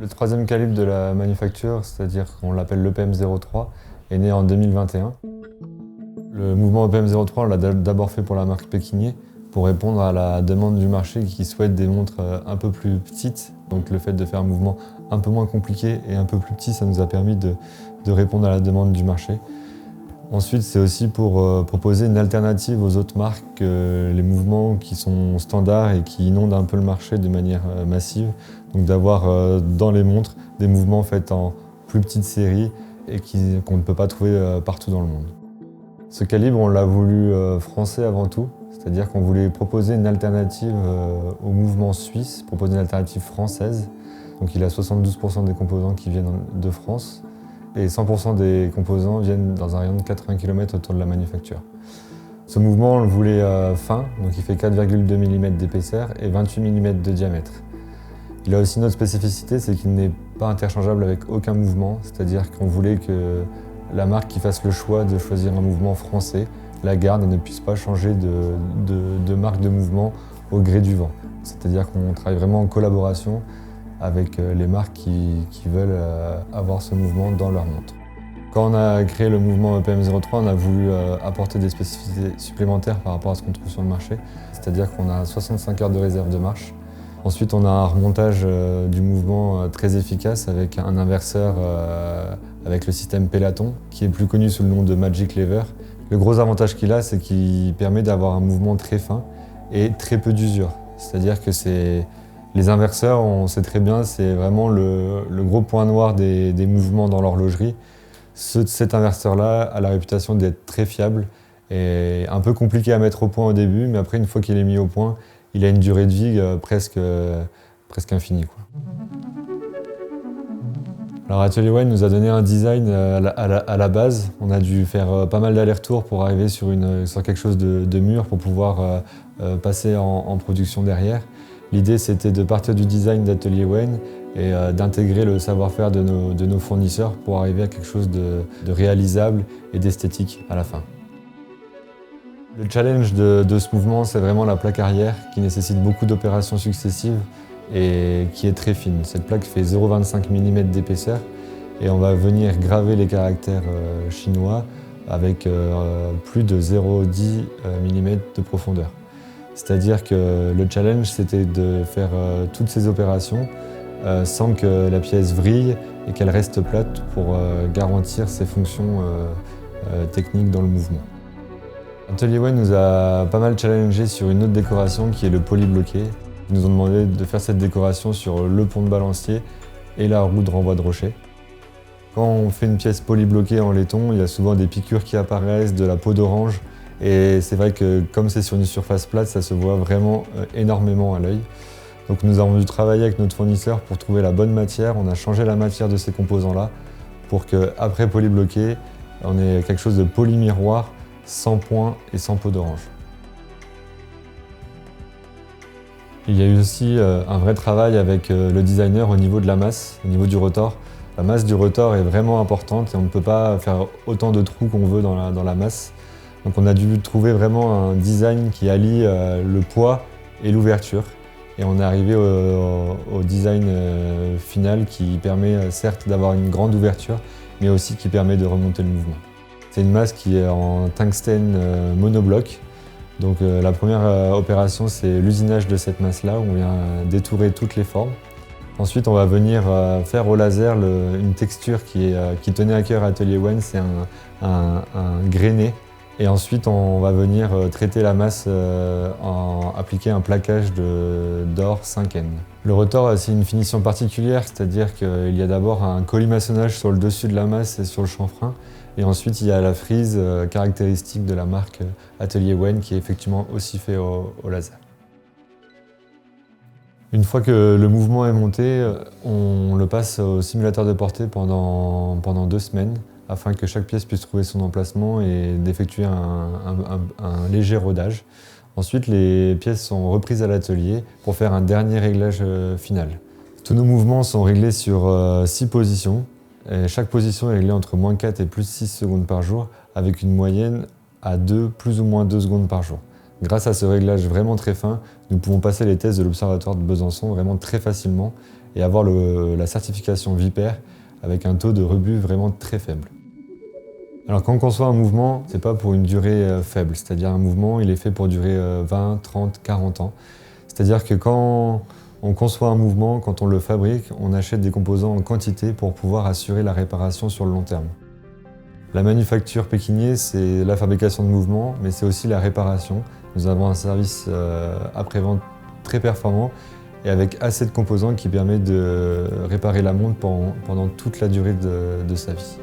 Le troisième calibre de la manufacture, c'est-à-dire qu'on l'appelle l'EPM03, est né en 2021. Le mouvement EPM03, on l'a d'abord fait pour la marque Pékinier, pour répondre à la demande du marché qui souhaite des montres un peu plus petites. Donc le fait de faire un mouvement un peu moins compliqué et un peu plus petit, ça nous a permis de répondre à la demande du marché. Ensuite, c'est aussi pour proposer une alternative aux autres marques, les mouvements qui sont standards et qui inondent un peu le marché de manière massive. Donc d'avoir dans les montres des mouvements faits en plus petite série et qu'on ne peut pas trouver partout dans le monde. Ce calibre, on l'a voulu français avant tout, c'est-à-dire qu'on voulait proposer une alternative au mouvement suisse, proposer une alternative française. Donc il a 72% des composants qui viennent de France et 100% des composants viennent dans un rayon de 80 km autour de la manufacture. Ce mouvement, on le voulait fin, donc il fait 4,2 mm d'épaisseur et 28 mm de diamètre. Il a aussi une autre spécificité, c'est qu'il n'est pas interchangeable avec aucun mouvement, c'est-à-dire qu'on voulait que la marque qui fasse le choix de choisir un mouvement français la garde et ne puisse pas changer de marque de mouvement au gré du vent. C'est-à-dire qu'on travaille vraiment en collaboration avec les marques qui veulent avoir ce mouvement dans leur montre. Quand on a créé le mouvement EPM03, on a voulu apporter des spécificités supplémentaires par rapport à ce qu'on trouve sur le marché. C'est-à-dire qu'on a 65 heures de réserve de marche. Ensuite, on a un remontage du mouvement très efficace avec un inverseur avec le système Peloton, qui est plus connu sous le nom de Magic Lever. Le gros avantage qu'il a, c'est qu'il permet d'avoir un mouvement très fin et très peu d'usure. C'est-à-dire que les inverseurs, on sait très bien, c'est vraiment le gros point noir des mouvements dans l'horlogerie. Cet inverseur-là a la réputation d'être très fiable et un peu compliqué à mettre au point au début, mais après, une fois qu'il est mis au point, il a une durée de vie presque infinie, quoi. Alors Atelier Wayne nous a donné un design à la base. On a dû faire pas mal d'allers-retours pour arriver sur quelque chose de mûr pour pouvoir passer en production derrière. L'idée, c'était de partir du design d'Atelier Wayne et d'intégrer le savoir-faire de nos fournisseurs pour arriver à quelque chose de réalisable et d'esthétique à la fin. Le challenge de ce mouvement, c'est vraiment la plaque arrière qui nécessite beaucoup d'opérations successives et qui est très fine. Cette plaque fait 0,25 mm d'épaisseur et on va venir graver les caractères chinois avec plus de 0,10 mm de profondeur. C'est-à-dire que le challenge, c'était de faire toutes ces opérations sans que la pièce vrille et qu'elle reste plate pour garantir ses fonctions techniques dans le mouvement. Atelier Wayne nous a pas mal challengé sur une autre décoration qui est le polybloqué. Ils nous ont demandé de faire cette décoration sur le pont de balancier et la roue de renvoi de rocher. Quand on fait une pièce polybloquée en laiton, il y a souvent des piqûres qui apparaissent, de la peau d'orange. Et c'est vrai que comme c'est sur une surface plate, ça se voit vraiment énormément à l'œil. Donc nous avons dû travailler avec notre fournisseur pour trouver la bonne matière. On a changé la matière de ces composants-là pour qu'après polybloqué, on ait quelque chose de polymiroir, sans point et sans peau d'orange. Il y a eu aussi un vrai travail avec le designer au niveau de la masse, au niveau du rotor. La masse du rotor est vraiment importante et on ne peut pas faire autant de trous qu'on veut dans la masse. Donc on a dû trouver vraiment un design qui allie le poids et l'ouverture. Et on est arrivé au design final qui permet certes d'avoir une grande ouverture, mais aussi qui permet de remonter le mouvement. C'est une masse qui est en tungstène monobloc. Donc la première opération, c'est l'usinage de cette masse-là, où on vient détourer toutes les formes. Ensuite, on va venir faire au laser une texture qui tenait à cœur à Atelier Wayne, c'est un grainé. Et ensuite, on va venir traiter la masse appliquer un plaquage d'or 5N. Le rotor, c'est une finition particulière, c'est-à-dire qu'il y a d'abord un colimaçonnage sur le dessus de la masse et sur le chanfrein. Et ensuite, il y a la frise caractéristique de la marque Atelier Wayne qui est effectivement aussi fait au laser. Une fois que le mouvement est monté, on le passe au simulateur de portée pendant 2 semaines afin que chaque pièce puisse trouver son emplacement et d'effectuer un léger rodage. Ensuite, les pièces sont reprises à l'atelier pour faire un dernier réglage final. Tous nos mouvements sont réglés sur 6 positions. Et chaque position est réglée entre -4 et +6 secondes par jour, avec une moyenne à plus ou moins 2 secondes par jour. Grâce à ce réglage vraiment très fin, nous pouvons passer les tests de l'Observatoire de Besançon vraiment très facilement et avoir la certification Viper avec un taux de rebut vraiment très faible. Alors quand on conçoit un mouvement, c'est pas pour une durée faible, c'est-à-dire un mouvement il est fait pour durer 20, 30, 40 ans. C'est-à-dire que quand on conçoit un mouvement, quand on le fabrique, on achète des composants en quantité pour pouvoir assurer la réparation sur le long terme. La manufacture Pékinier, c'est la fabrication de mouvements, mais c'est aussi la réparation. Nous avons un service après-vente très performant et avec assez de composants qui permet de réparer la montre pendant toute la durée de sa vie.